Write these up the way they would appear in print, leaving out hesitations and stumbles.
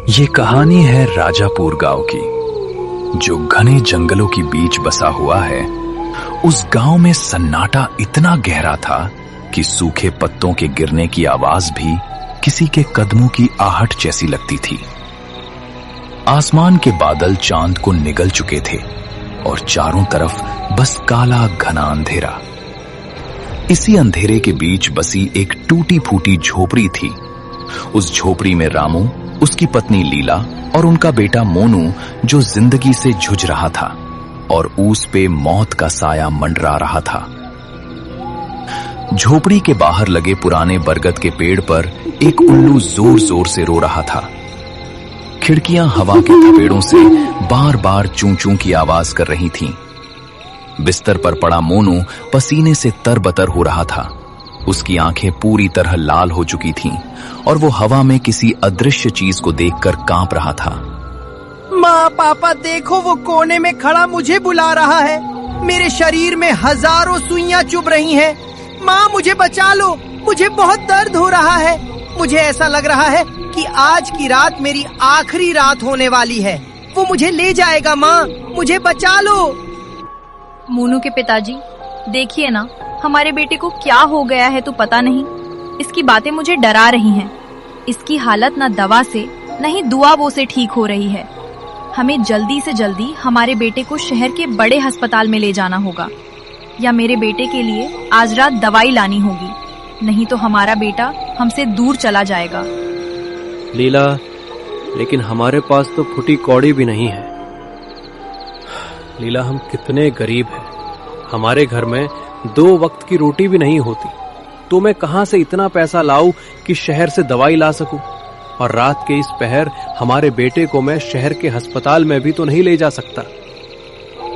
ये कहानी है राजापुर गांव की, जो घने जंगलों के बीच बसा हुआ है। उस गांव में सन्नाटा इतना गहरा था कि सूखे पत्तों के गिरने की आवाज भी किसी के कदमों की आहट जैसी लगती थी। आसमान के बादल चांद को निगल चुके थे और चारों तरफ बस काला घना अंधेरा। इसी अंधेरे के बीच बसी एक टूटी फूटी झोपड़ी थी। उस झोपड़ी में रामू, उसकी पत्नी लीला और उनका बेटा मोनू, जो जिंदगी से जूझ रहा था और उस पे मौत का साया मंडरा रहा था। झोपड़ी के बाहर लगे पुराने बरगद के पेड़ पर एक उल्लू जोर जोर से रो रहा था। खिड़कियां हवा के थपेड़ों से बार बार चूं चूं की आवाज कर रही थीं। बिस्तर पर पड़ा मोनू पसीने से तरबतर हो रहा था। उसकी आंखें पूरी तरह लाल हो चुकी थीं और वो हवा में किसी अदृश्य चीज को देखकर कांप रहा था। माँ, पापा देखो, वो कोने में खड़ा मुझे बुला रहा है। मेरे शरीर में हजारों सुइयां चुभ रही हैं। माँ, मुझे बचा लो, मुझे बहुत दर्द हो रहा है। मुझे ऐसा लग रहा है कि आज की रात मेरी आखिरी रात होने वाली है। वो मुझे ले जाएगा। माँ, मुझे बचा लो। मोनू के पिताजी, देखिए ना, हमारे बेटे को क्या हो गया है तो पता नहीं। इसकी बातें मुझे डरा रही हैं। इसकी हालत न दवा से न ही दुआओं से ठीक हो रही है। हमें जल्दी से जल्दी हमारे बेटे को शहर के बड़े अस्पताल में ले जाना होगा, या मेरे बेटे के लिए आज रात दवाई लानी होगी, नहीं तो हमारा बेटा हमसे दूर चला जाएगा। लीला, लेकिन हमारे पास तो फूटी कौड़ी भी नहीं है। लीला, हम कितने गरीब हैं। हमारे घर में 2 वक्त की रोटी भी नहीं होती, तो मैं कहां से इतना पैसा लाऊं कि शहर से दवाई ला सकूं? और रात के इस पहर हमारे बेटे को मैं शहर के अस्पताल में भी तो नहीं ले जा सकता।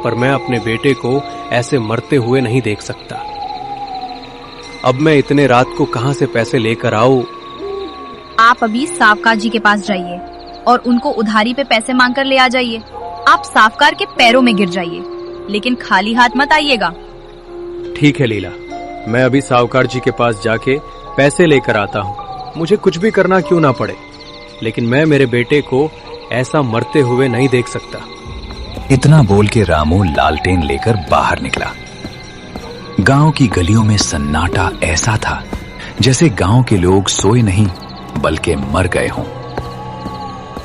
पर मैं अपने बेटे को ऐसे मरते हुए नहीं देख सकता। अब मैं इतने रात को कहां से पैसे लेकर आऊं? आप अभी सावकार जी के पास जाइए और उनको उधारी पे पैसे मांग कर ले आ जाइए। आप सावकार के पैरों में गिर जाइए, लेकिन खाली हाथ मत आइएगा। ठीक है लीला, मैं अभी सावकार जी के पास जाके पैसे लेकर आता हूँ। मुझे कुछ भी करना क्यों ना पड़े, लेकिन मैं मेरे बेटे को ऐसा मरते हुए नहीं देख सकता। इतना बोल के रामू लालटेन लेकर बाहर निकला। गांव की गलियों में सन्नाटा ऐसा था जैसे गांव के लोग सोए नहीं बल्कि मर गए हों।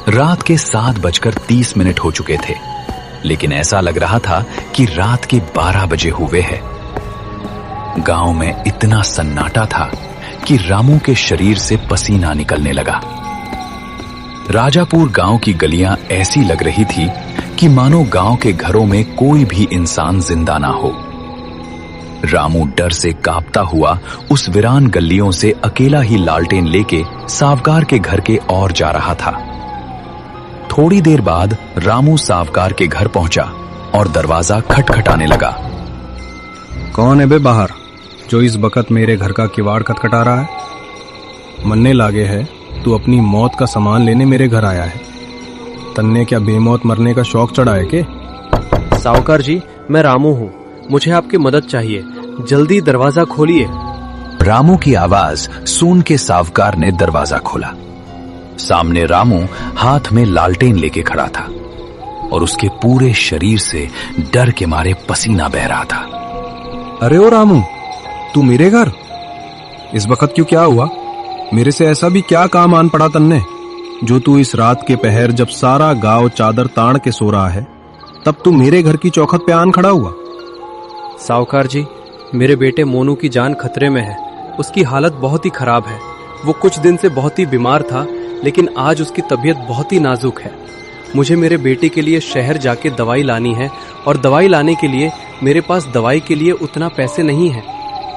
रात के 7:30 हो चुके थे, लेकिन ऐसा लग रहा था कि रात के 12 बजे हुए हैं। गांव में इतना सन्नाटा था कि रामू के शरीर से पसीना निकलने लगा। राजापुर गांव की गलियां ऐसी लग रही थी कि मानो गांव के घरों में कोई भी इंसान जिंदा ना हो। रामू डर से कांपता हुआ उस वीरान गलियों से अकेला ही लालटेन लेके सावकार के घर के ओर जा रहा था। थोड़ी देर बाद रामू सावकार के घर पहुंचा और दरवाजा खटखटाने लगा। कौन है बे बाहर, जो इस वक्त मेरे घर का किवाड़ खटखटा रहा है? मन्ने लागे है तू अपनी मौत का सामान लेने मेरे घर आया है। तन्ने क्या बेमौत मरने का शौक चढ़ा है के? सावकार जी, मैं रामू हूँ, मुझे आपकी मदद चाहिए। जल्दी दरवाजा खोलिए। रामू की आवाज सुन के सावकार ने दरवाजा खोला। सामने रामू हाथ में लालटेन लेके खड़ा था और उसके पूरे शरीर से डर के मारे पसीना बह रहा था। अरे ओ रामू, तू मेरे घर इस वक्त क्यों? क्या हुआ? मेरे से ऐसा भी क्या काम आन पड़ा तन्ने, जो तू इस रात के पहर जब सारा गांव चादर ताड़ के सो रहा है, तब तू मेरे घर की चौखट पे आन खड़ा हुआ? सावकार जी, मेरे बेटे मोनू की जान खतरे में है। उसकी हालत बहुत ही खराब है। वो कुछ दिन से बहुत ही बीमार था, लेकिन आज उसकी तबीयत बहुत ही नाजुक है। मुझे मेरे बेटे के लिए शहर जाके दवाई लानी है, और दवाई लाने के लिए मेरे पास दवाई के लिए उतना पैसे नहीं है।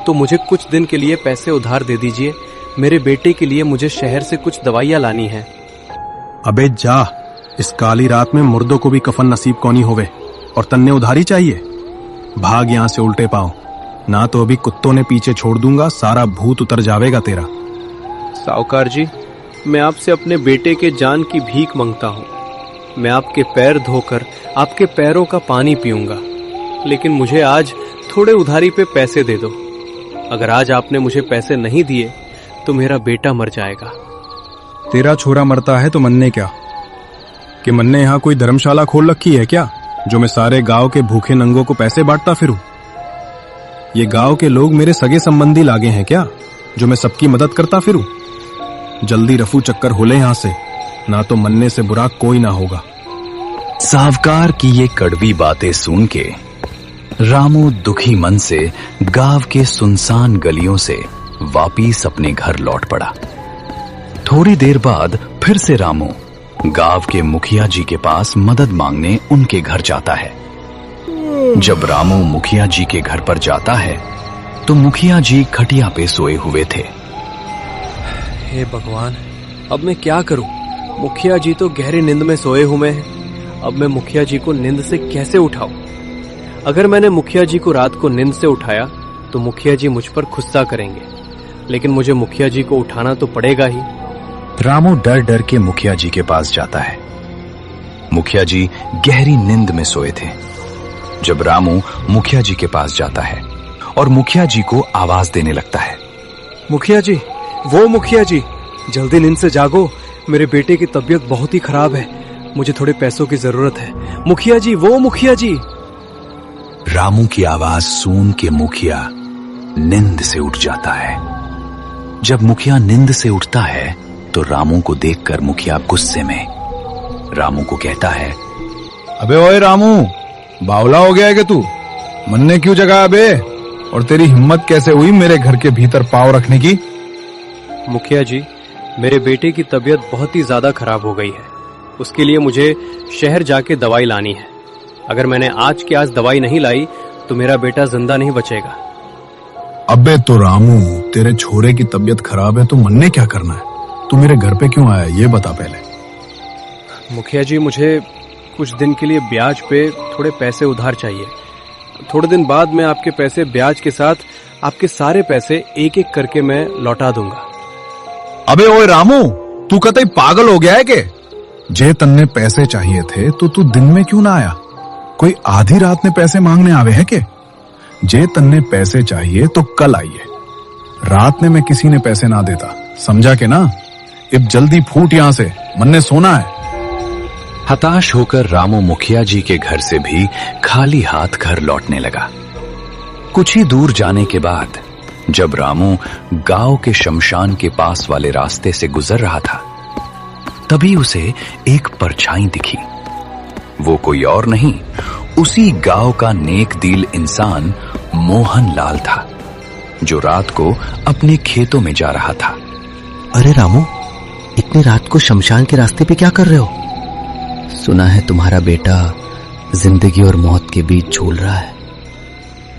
तो मुझे कुछ दिन के लिए पैसे उधार दे दीजिए। मेरे बेटे के लिए मुझे शहर से कुछ दवाइयाँ लानी है। अबे जा, इस काली रात में मुर्दों को भी कफन नसीब कौनी होवे, और तन्ने उधारी चाहिए? भाग यहाँ से उल्टे पांव, ना तो अभी कुत्तों ने पीछे छोड़ दूंगा, सारा भूत उतर जावेगा तेरा। सावकार जी, मैं आपसे अपने बेटे के जान की भीख मांगता हूँ। मैं आपके पैर धोकर आपके पैरों का पानी पीऊंगा, लेकिन मुझे आज थोड़े उधारी पे पैसे दे दो। अगर आज आपने मुझे पैसे नहीं दिए तो मेरा बेटा मर जाएगा। तेरा छोरा मरता है तो मन्ने क्या, कि मन ने यहाँ कोई धर्मशाला खोल रखी है क्या, जो मैं सारे गांव के भूखे नंगों को पैसे बांटता फिरूं? ये गांव के लोग मेरे सगे संबंधी लागे हैं क्या, जो मैं सबकी मदद करता फिरूं? जल्दी रफू चक्कर हो ले यहाँ से, ना तो मरने से बुरा कोई ना होगा। सावकार की ये कड़वी बातें सुन के रामू दुखी मन से गांव के सुनसान गलियों से वापिस अपने घर लौट पड़ा। थोड़ी देर बाद फिर से रामू गांव के मुखिया जी के पास मदद मांगने उनके घर जाता है। जब रामू मुखिया जी के घर पर जाता है तो मुखिया जी खटिया पे सोए हुए थे। हे भगवान, अब मैं क्या करूं? मुखिया जी तो गहरी नींद में सोए हुए हैं। अब मैं मुखिया जी को नींद से कैसे उठाऊं? अगर मैंने मुखिया जी को रात को नींद से उठाया तो मुखिया जी मुझ पर गुस्सा करेंगे, लेकिन मुझे मुखिया जी को उठाना तो पड़ेगा ही। रामू डर डर के मुखिया जी के पास जाता है। मुखिया जी गहरी नींद में सोए थे। जब रामू मुखिया जी के पास जाता है और मुखिया जी को आवाज देने लगता है, मुखिया जी, वो मुखिया जी, जल्दी नींद से जागो, मेरे बेटे की तबीयत बहुत ही खराब है, मुझे थोड़े पैसों की जरूरत है। मुखिया जी, वो मुखिया जी। रामू की आवाज सुन के मुखिया नींद से उठ जाता है। जब मुखिया नींद से उठता है तो रामू को देखकर मुखिया गुस्से में रामू को कहता है, अबे ओए रामू, बावला हो गया है कि तू? मन ने क्यों जगा अबे? और तेरी हिम्मत कैसे हुई मेरे घर के भीतर पांव रखने की? मुखिया जी, मेरे बेटे की तबीयत बहुत ही ज्यादा खराब हो गई है। उसके लिए मुझे शहर जाके दवाई लानी है। अगर मैंने आज की आज दवाई नहीं लाई तो मेरा बेटा जिंदा नहीं बचेगा। अबे तो रामू, तेरे छोरे की तबीयत खराब है तो मन ने क्या करना है? तू मेरे घर पे क्यों आया ये बता पहले। मुखिया जी, मुझे कुछ दिन के लिए ब्याज पे थोड़े पैसे उधार चाहिए। थोड़े दिन बाद मैं आपके पैसे ब्याज के साथ आपके सारे पैसे एक एक करके मैं लौटा दूंगा। अबे ओए रामू, तू कतई पागल हो गया है के? जे तन्ने पैसे चाहिए थे तो तू दिन में क्यों ना आया? कोई आधी रात में पैसे मांगने आवे है के? जे तन्ने पैसे चाहिए तो कल आइए। रात में मैं किसी ने पैसे ना देता, समझा के ना? अब जल्दी फूट यहां से, मन ने सोना है। हताश होकर रामू मुखिया जी के घर से भी खाली हाथ घर लौटने लगा। कुछ ही दूर जाने के बाद जब रामू गांव के शमशान के पास वाले रास्ते से गुजर रहा था, तभी उसे एक परछाई दिखी। वो कोई और नहीं, उसी गांव का नेक दिल इंसान मोहन लाल था, जो रात को अपने खेतों में जा रहा था। अरे रामू, इतनी रात को शमशान के रास्ते पे क्या कर रहे हो? सुना है तुम्हारा बेटा जिंदगी और मौत के बीच झूल रहा है।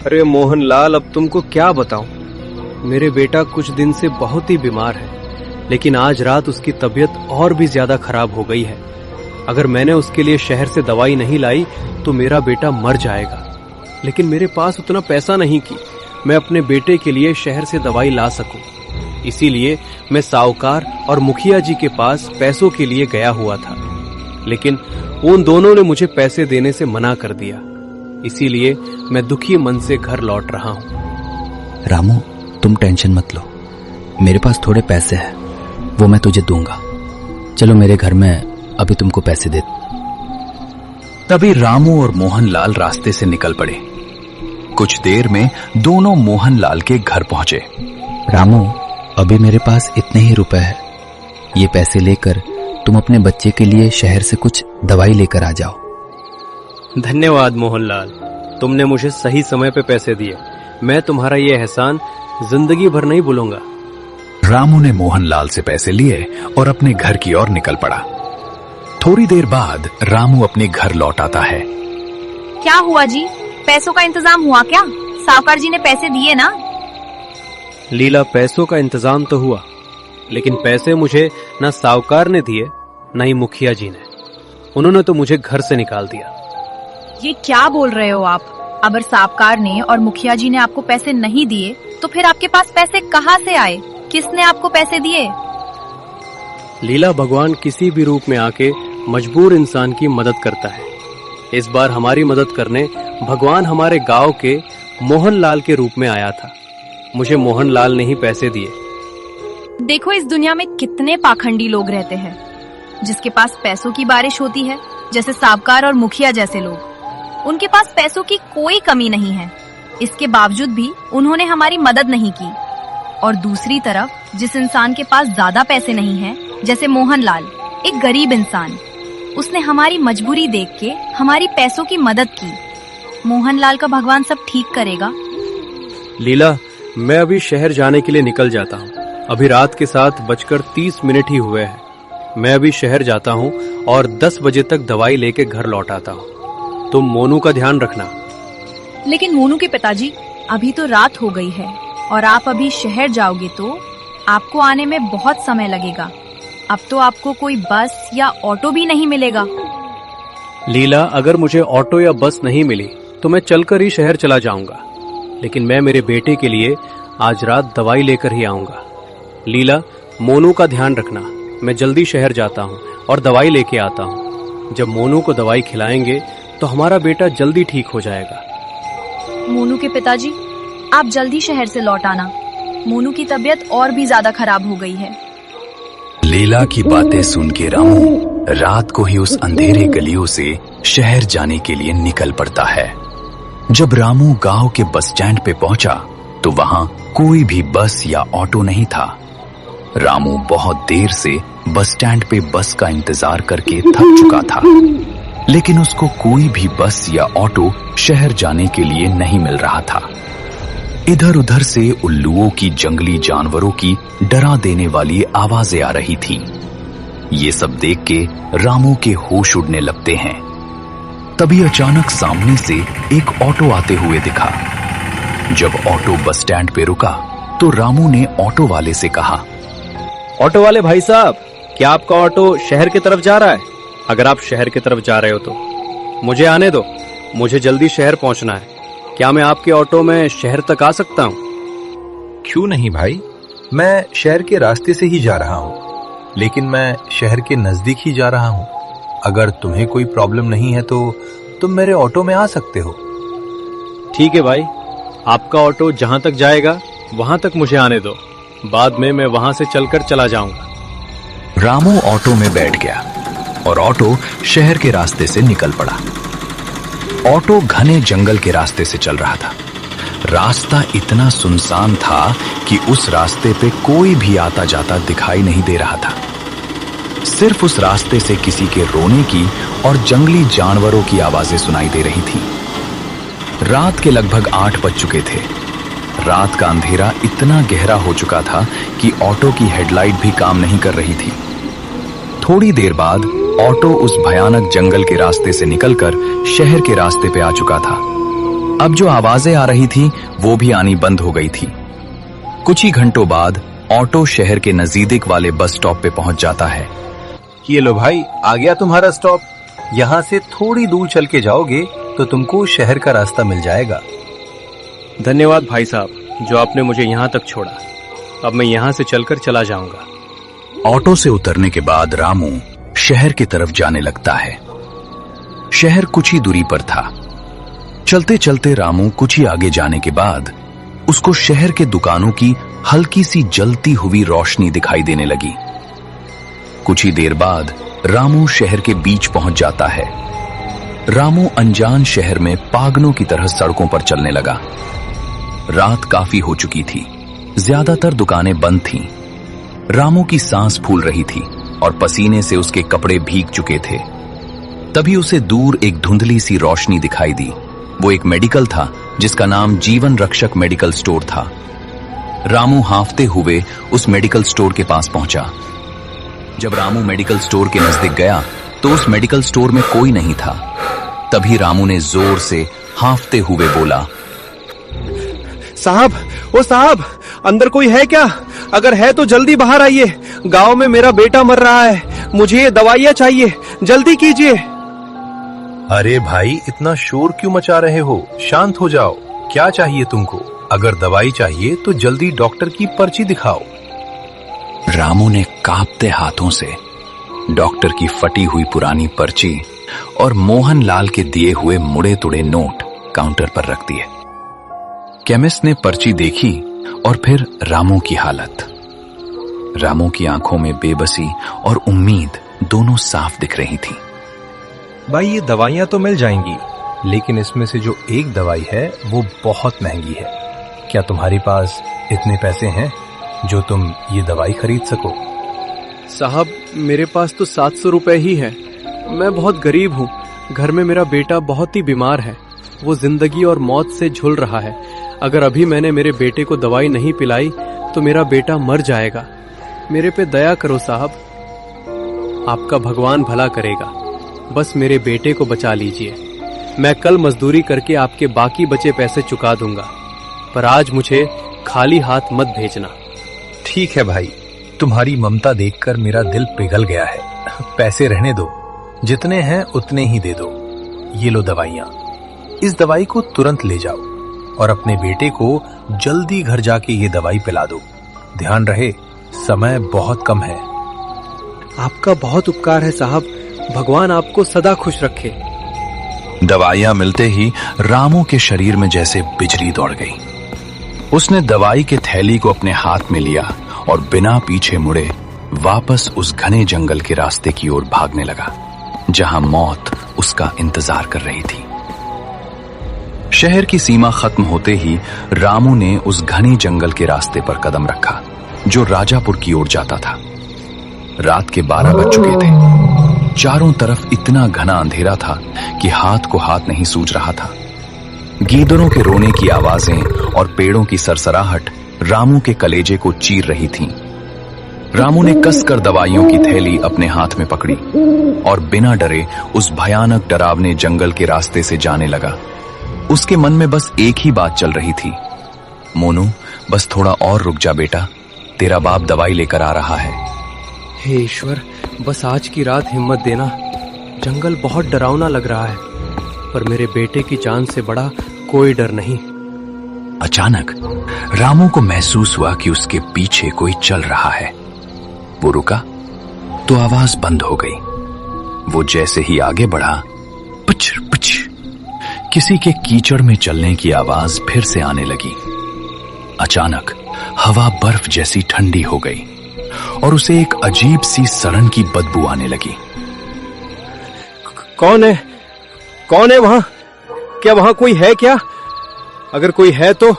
अरे मोहन लाल, अब तुमको क्या बताऊं? मेरे बेटा कुछ दिन से बहुत ही बीमार है, लेकिन आज रात उसकी तबीयत और भी ज्यादा खराब हो गई है। अगर मैंने उसके लिए शहर से दवाई नहीं लाई तो मेरा बेटा मर जाएगा। लेकिन मेरे पास उतना पैसा नहीं कि मैं अपने बेटे के लिए शहर से दवाई ला सकूं। इसीलिए मैं साहूकार और मुखिया जी के पास पैसों के लिए गया हुआ था, लेकिन उन दोनों ने मुझे पैसे देने से मना कर दिया। इसीलिए मैं दुखी मन से घर लौट रहा हूं। रामू, तुम टेंशन मत लो, मेरे पास थोड़े पैसे हैं, वो मैं तुझे दूंगा। चलो मेरे घर में अभी तुमको पैसे दे। तभी रामू और मोहनलाल रास्ते से निकल पड़े। कुछ देर में दोनों मोहनलाल के घर पहुंचे। रामू, अभी मेरे पास इतने ही रुपए हैं, ये पैसे लेकर तुम अपने बच्चे के लिए शहर से कुछ दवाई लेकर आ जाओ। धन्यवाद मोहनलाल, तुमने मुझे सही समय पे पैसे दिए। मैं तुम्हारा ये एहसान जिंदगी भर नहीं भूलूंगा। रामू ने मोहनलाल से पैसे लिए और अपने घर की ओर निकल पड़ा। थोड़ी देर बाद रामू अपने घर लौट आता है। क्या हुआ जी, पैसों का इंतजाम हुआ क्या? साहूकार जी ने पैसे दिए ना? लीला, पैसों का इंतजाम तो हुआ, लेकिन पैसे मुझे ना साहूकार ने दिए ना ही मुखिया जी ने। उन्होंने तो मुझे घर से निकाल दिया। ये क्या बोल रहे हो आप? अगर साहूकार ने और मुखिया जी ने आपको पैसे नहीं दिए तो फिर आपके पास पैसे कहाँ से आए? किसने आपको पैसे दिए? लीला, भगवान किसी भी रूप में आके मजबूर इंसान की मदद करता है। इस बार हमारी मदद करने भगवान हमारे गांव के मोहनलाल के रूप में आया था। मुझे मोहनलाल ने ही पैसे दिए। देखो, इस दुनिया में कितने पाखंडी लोग रहते हैं। जिसके पास पैसों की बारिश होती है, जैसे सावकार और मुखिया जैसे लोग। उनके पास पैसों की कोई कमी नहीं है, इसके बावजूद भी उन्होंने हमारी मदद नहीं की। और दूसरी तरफ जिस इंसान के पास ज्यादा पैसे नहीं हैं, जैसे मोहनलाल, एक गरीब इंसान, उसने हमारी मजबूरी देख के हमारी पैसों की मदद की। मोहनलाल का भगवान सब ठीक करेगा। लीला, मैं अभी शहर जाने के लिए निकल जाता हूँ। अभी रात के 7:30 ही हुए हैं। मैं अभी शहर जाता हूँ और 10 बजे तक दवाई लेके घर लौट आता हूँ। तुम मोनू का ध्यान रखना। लेकिन मोनू के पिताजी, अभी तो रात हो गई है और आप अभी शहर जाओगे तो आपको आने में बहुत समय लगेगा। अब तो आपको कोई बस या ऑटो भी नहीं मिलेगा। लीला, अगर मुझे ऑटो या बस नहीं मिली तो मैं चलकर ही शहर चला जाऊंगा, लेकिन मैं मेरे बेटे के लिए आज रात दवाई लेकर ही आऊंगा। लीला, मोनू का ध्यान रखना। मैं जल्दी शहर जाता हूँ और दवाई लेके आता हूँ। जब मोनू को दवाई खिलाएंगे तो हमारा बेटा जल्दी ठीक हो जाएगा। मोनू के पिताजी, आप जल्दी शहर से लौट आना। मोनू की तबीयत और भी ज्यादा खराब हो गई है। लीला की बातें सुन के रामू रात को ही उस अंधेरे गलियों से शहर जाने के लिए निकल पड़ता है। जब रामू गांव के बस स्टैंड पे पहुंचा तो वहां कोई भी बस या ऑटो नहीं था। रामू बहुत देर से बस स्टैंड पे बस का इंतजार करके थक चुका था, लेकिन उसको कोई भी बस या ऑटो शहर जाने के लिए नहीं मिल रहा था। इधर उधर से उल्लुओं की, जंगली जानवरों की डरा देने वाली आवाजें आ रही थी। ये सब देख के रामू के होश उड़ने लगते हैं। तभी अचानक सामने से एक ऑटो आते हुए दिखा। जब ऑटो बस स्टैंड पे रुका तो रामू ने ऑटो वाले से कहा, ऑटो वाले भाई साहब, क्या आपका ऑटो शहर की तरफ जा रहा है? अगर आप शहर की तरफ जा रहे हो तो मुझे आने दो, मुझे जल्दी शहर पहुंचना है। क्या मैं आपके ऑटो में शहर तक आ सकता हूँ? क्यों नहीं भाई, मैं शहर के रास्ते से ही जा रहा हूँ, लेकिन मैं शहर के नजदीक ही जा रहा हूँ। अगर तुम्हें कोई प्रॉब्लम नहीं है तो तुम मेरे ऑटो में आ सकते हो। ठीक है भाई, आपका ऑटो जहां तक जाएगा वहां तक मुझे आने दो, बाद में मैं वहां से चलकर चला जाऊंगा। रामू ऑटो में बैठ गया और ऑटो शहर के रास्ते से निकल पड़ा। ऑटो घने जंगल के रास्ते से चल रहा था। रास्ता इतना सुनसान था कि उस रास्ते पे कोई भी आता जाता दिखाई नहीं दे रहा था। सिर्फ उस रास्ते से किसी के रोने की और जंगली जानवरों की आवाजें सुनाई दे रही थी। रात के लगभग 8 बज चुके थे। रात का अंधेरा इतना गहरा हो चुका था कि ऑटो की हेडलाइट भी काम नहीं कर रही थी। थोड़ी देर बाद ऑटो उस भयानक जंगल के रास्ते से निकलकर शहर के रास्ते पे आ चुका था। अब जो आवाजें आ रही थी वो भी आनी बंद हो गई थी। कुछ ही घंटों बाद ऑटो शहर के नजदीक वाले बस स्टॉप पे पहुंच जाता है। ये लो भाई, आ गया तुम्हारा स्टॉप। यहाँ से थोड़ी दूर चल के जाओगे तो तुमको शहर का रास्ता मिल जाएगा। धन्यवाद भाई साहब, जो आपने मुझे यहाँ तक छोड़ा। अब मैं यहाँ से चलकर चला जाऊंगा। ऑटो से उतरने के बाद रामू शहर की तरफ जाने लगता है। शहर कुछ ही दूरी पर था। चलते चलते रामू कुछ ही आगे जाने के बाद उसको शहर के दुकानों की हल्की सी जलती हुई रोशनी दिखाई देने लगी। कुछ ही देर बाद रामू शहर के बीच पहुंच जाता है। रामू अनजान शहर में पागलों की तरह सड़कों पर चलने लगा। रात काफी हो चुकी थी, ज्यादातर दुकानें बंद थीं। रामू की सांस फूल रही थी और पसीने से उसके कपड़े भीग चुके थे। तभी उसे दूर एक धुंधली सी रोशनी दिखाई दी। वो एक मेडिकल था जिसका नाम जीवन रक्षक मेडिकल स्टोर था। रामू हांफते हुए उस मेडिकल स्टोर के पास पहुंचा। जब रामू मेडिकल स्टोर के नजदीक गया तो उस मेडिकल स्टोर में कोई नहीं था। तभी रामू ने जोर से हांफते हुए बोला, साहब, ओ साहब, अंदर कोई है क्या? अगर है तो जल्दी बाहर आइए। गांव में मेरा बेटा मर रहा है, मुझे ये दवाइयाँ चाहिए, जल्दी कीजिए। अरे भाई, इतना शोर क्यों मचा रहे हो? शांत हो जाओ। क्या चाहिए तुमको? अगर दवाई चाहिए तो जल्दी डॉक्टर की पर्ची दिखाओ। रामू ने कांपते हाथों से डॉक्टर की फटी हुई पुरानी पर्ची और मोहनलाल के दिए हुए मुड़े तुड़े नोट काउंटर पर रख दिए। केमिस्ट ने पर्ची देखी और फिर रामू की हालत। रामू की आंखों में बेबसी और उम्मीद दोनों साफ दिख रही थीं। भाई ये दवाइयां तो मिल जाएंगी, लेकिन इसमें से जो एक दवाई है वो बहुत महंगी है। क्या तुम्हारे पास इतने पैसे हैं जो तुम ये दवाई खरीद सको? साहब, मेरे पास तो 700 रुपए ही है। मैं बहुत गरीब हूँ। घर में मेरा बेटा बहुत ही बीमार है। वो जिंदगी और मौत से झुल रहा है। अगर अभी मैंने मेरे बेटे को दवाई नहीं पिलाई तो मेरा बेटा मर जाएगा। मेरे पे दया करो साहब, आपका भगवान भला करेगा। बस मेरे बेटे को बचा लीजिए। मैं कल मजदूरी करके आपके बाकी बचे पैसे चुका दूंगा, पर आज मुझे खाली हाथ मत भेजना। ठीक है भाई, तुम्हारी ममता देखकर मेरा दिल पिघल गया है। पैसे रहने दो, जितने हैं उतने ही दे दो। ये लो दवाइयां। इस दवाई को तुरंत ले जाओ और अपने बेटे को जल्दी घर जाके ये दवाई पिला दो। ध्यान रहे, समय बहुत कम है। आपका बहुत उपकार है साहब, भगवान आपको सदा खुश रखे। दवाइयां मिलते ही रामू के शरीर में जैसे बिजली दौड़ गई। उसने दवाई के थैली को अपने हाथ में लिया और बिना पीछे मुड़े वापस उस घने जंगल के रास्ते की ओर भागने लगा, जहां मौत उसका इंतजार कर रही थी। शहर की सीमा खत्म होते ही रामू ने उस घने जंगल के रास्ते पर कदम रखा जो राजापुर की ओर जाता था। रात के 12 बज चुके थे। चारों तरफ इतना घना अंधेरा था कि हाथ को हाथ नहीं सूझ रहा था। गीदड़ों के रोने की आवाजें और पेड़ों की सरसराहट रामू के कलेजे को चीर रही थीं। रामू ने कसकर दवाइयों की थैली अपने हाथ में पकड़ी और बिना डरे उस भयानक डरावने जंगल के रास्ते से जाने लगा। उसके मन में बस एक ही बात चल रही थी, मोनू, बस थोड़ा और रुक जा बेटा, तेरा बाप दवाई लेकर आ रहा है। हे ईश्वर, बस आज की रात हिम्मत देना। जंगल बहुत डरावना लग रहा है, पर मेरे बेटे की जान से बड़ा कोई डर नहीं। अचानक रामू को महसूस हुआ कि उसके पीछे कोई चल रहा है। वो रुका तो आवाज बंद हो गई। वो जैसे ही आगे बढ़ा, पुच पुच, किसी के कीचड़ में चलने की आवाज फिर से आने लगी। अचानक हवा बर्फ जैसी ठंडी हो गई और उसे एक अजीब सी सड़न की बदबू आने लगी। कौन है? कौन है वहां? क्या वहां कोई है क्या? अगर कोई है तो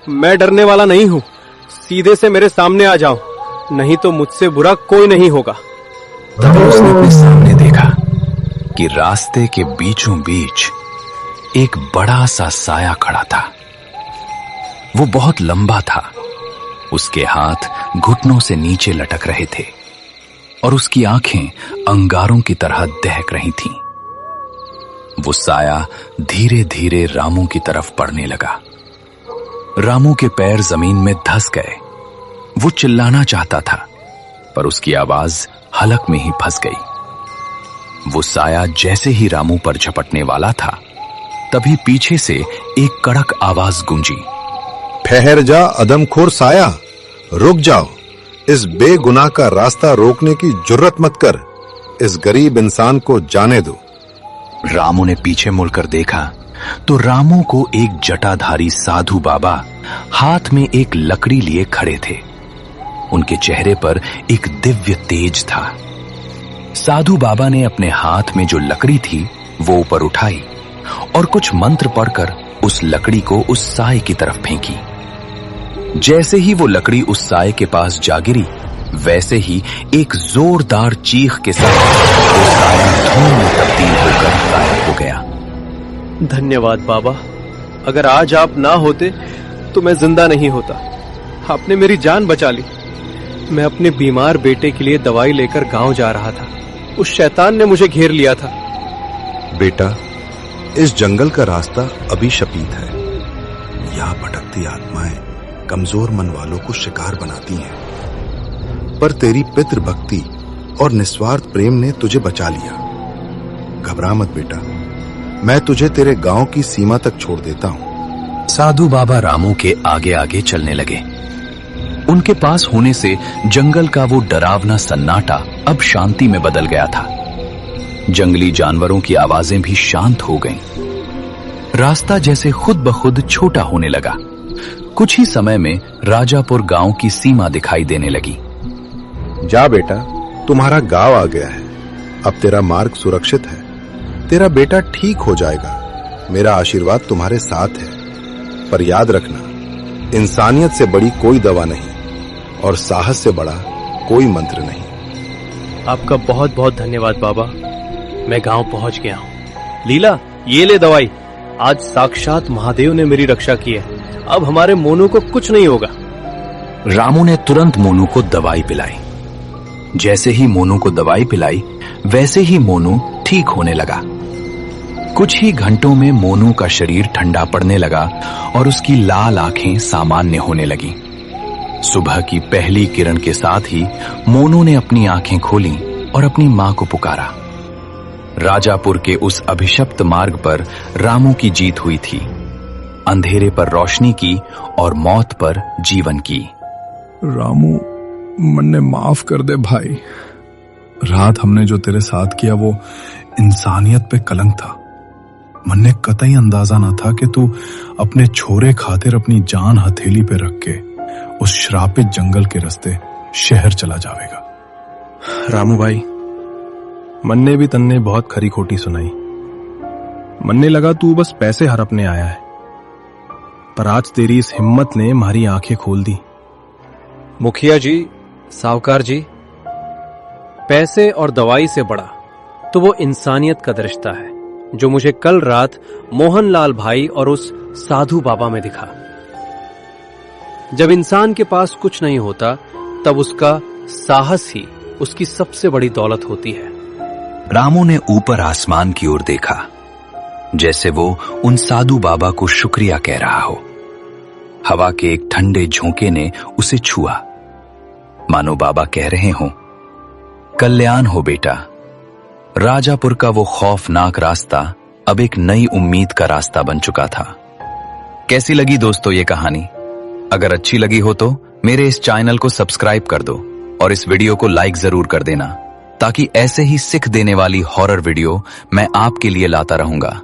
मैं डरने वाला नहीं हूं। सीधे से मेरे सामने आ जाओ, नहीं तो मुझसे बुरा कोई नहीं होगा। तभी उसने अपने सामने देखा कि रास्ते के बीचों बीच एक बड़ा सा साया खड़ा था। वो बहुत लंबा था। उसके हाथ घुटनों से नीचे लटक रहे थे और उसकी आंखें अंगारों की तरह दहक रही थीं। वो साया धीरे धीरे रामू की तरफ बढ़ने लगा। रामू के पैर जमीन में धंस गए। वो चिल्लाना चाहता था, पर उसकी आवाज हलक में ही फंस गई। वो साया जैसे ही रामू पर झपटने वाला था, तभी पीछे से एक कड़क आवाज गूंजी। ठहर जा अदमखोर साया, रुक जाओ। इस बेगुनाह का रास्ता रोकने की जुर्रत मत कर। इस गरीब इंसान को जाने दो। रामू ने पीछे मुड़कर देखा तो रामू को एक जटाधारी साधु बाबा हाथ में एक लकड़ी लिए खड़े थे। उनके चेहरे पर एक दिव्य तेज था। साधु बाबा ने अपने हाथ में जो लकड़ी थी वो ऊपर उठाई और कुछ मंत्र पढ़कर उस लकड़ी को उस साए की तरफ फेंकी। जैसे ही वो लकड़ी उस साए के पास जा गिरी, वैसे ही एक जोरदार चीख के साथ वो साया धूल में तब्दील होकर गायब हो गया। धन्यवाद बाबा, अगर आज आप ना होते तो मैं जिंदा नहीं होता। आपने मेरी जान बचा ली। मैं अपने बीमार बेटे के लिए दवाई लेकर गांव जा रहा था। उस शैतान ने मुझे घेर लिया था। बेटा, इस जंगल का रास्ता अभी शपीत है। यहाँ भटकती आत्माएं कमजोर मन वालों को शिकार बनाती हैं, पर तेरी पितृ भक्ति और निस्वार्थ प्रेम ने तुझे बचा लिया। घबरा मत बेटा, मैं तुझे तेरे गांव की सीमा तक छोड़ देता हूं। साधु बाबा रामू के आगे आगे चलने लगे। उनके पास होने से जंगल का वो डरावना सन्नाटा अब शांति में बदल गया था। जंगली जानवरों की आवाजें भी शांत हो गईं। रास्ता जैसे खुद ब खुद छोटा होने लगा। कुछ ही समय में राजापुर गांव की सीमा दिखाई देने लगी। जा बेटा, तुम्हारा गांव आ गया है। अब तेरा मार्ग सुरक्षित है। तेरा बेटा ठीक हो जाएगा। मेरा आशीर्वाद तुम्हारे साथ है। पर याद रखना, इंसानियत से बड़ी कोई दवा नहीं और साहस से बड़ा कोई मंत्र नहीं। आपका बहुत बहुत धन्यवाद बाबा। मैं गांव पहुंच गया हूँ। लीला, ये ले दवाई। आज साक्षात महादेव ने मेरी रक्षा की है। अब हमारे मोनू को कुछ नहीं होगा। रामू ने तुरंत मोनू को दवाई पिलाई। जैसे ही मोनू को दवाई पिलाई, वैसे ही मोनू ठीक होने लगा। कुछ ही घंटों में मोनू का शरीर ठंडा पड़ने लगा और उसकी लाल आंखें सामान्य होने लगी। सुबह की पहली किरण के साथ ही मोनू ने अपनी आंखें खोली और अपनी मां को पुकारा। राजापुर के उस अभिशप्त मार्ग पर रामू की जीत हुई थी। अंधेरे पर रोशनी की और मौत पर जीवन की। रामू, मन्ने माफ कर दे भाई। रात हमने जो तेरे साथ किया वो इंसानियत पे कलंक था। मन्ने कतई अंदाजा ना था कि तू अपने छोरे खातिर अपनी जान हथेली पे रख के उस श्रापित जंगल के रास्ते शहर चला जाएगा। रामू भाई, मन्ने भी तन्ने बहुत खरी खोटी सुनाई। मन्ने लगा तू बस पैसे हड़पने आया है, पर आज तेरी इस हिम्मत ने हमारी आंखें खोल दी। मुखिया जी, साहूकार जी, पैसे और दवाई से बड़ा तो वो इंसानियत का रिश्ता है जो मुझे कल रात मोहनलाल भाई और उस साधु बाबा में दिखा। जब इंसान के पास कुछ नहीं होता, तब उसका साहस ही उसकी सबसे बड़ी दौलत होती है। रामू ने ऊपर आसमान की ओर देखा, जैसे वो उन साधु बाबा को शुक्रिया कह रहा हो। हवा के एक ठंडे झोंके ने उसे छुआ, मानो बाबा कह रहे हों, कल्याण हो बेटा। राजापुर का वो खौफनाक रास्ता अब एक नई उम्मीद का रास्ता बन चुका था। कैसी लगी दोस्तों ये कहानी? अगर अच्छी लगी हो तो मेरे इस चैनल को सब्सक्राइब कर दो और इस वीडियो को लाइक जरूर कर देना, ताकि ऐसे ही सिख देने वाली हॉरर वीडियो मैं आपके लिए लाता रहूंगा।